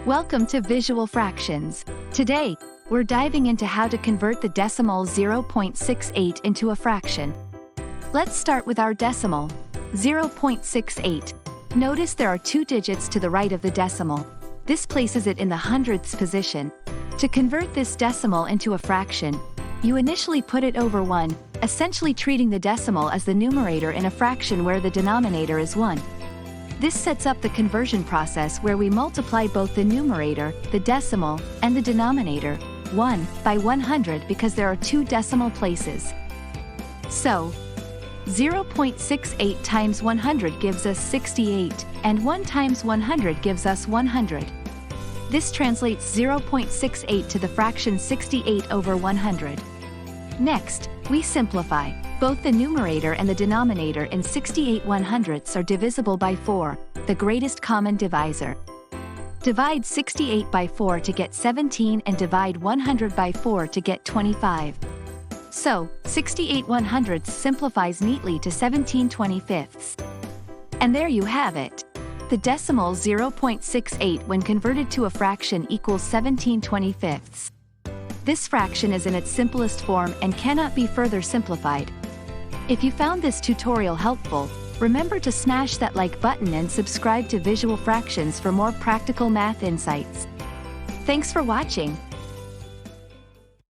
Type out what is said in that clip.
Welcome to Visual Fractions. Today, we're diving into how to convert the decimal 0.68 into a fraction. Let's start with our decimal, 0.68. Notice there are two digits to the right of the decimal. This places it in the hundredths position. To convert this decimal into a fraction, you initially put it over 1, essentially treating the decimal as the numerator in a fraction where the denominator is 1. This sets up the conversion process where we multiply both the numerator, the decimal, and the denominator, 1, by 100 because there are two decimal places. So, 0.68 times 100 gives us 68, and 1 times 100 gives us 100. This translates 0.68 to the fraction 68 over 100. Next, we simplify. Both the numerator and the denominator in 68 100ths are divisible by 4, the greatest common divisor. Divide 68 by 4 to get 17 and divide 100 by 4 to get 25. So, 68 100ths simplifies neatly to 17 25ths. And there you have it. The decimal 0.68 when converted to a fraction equals 17 25ths. This fraction is in its simplest form and cannot be further simplified. If you found this tutorial helpful, remember to smash that like button and subscribe to Visual Fractions for more practical math insights. Thanks for watching.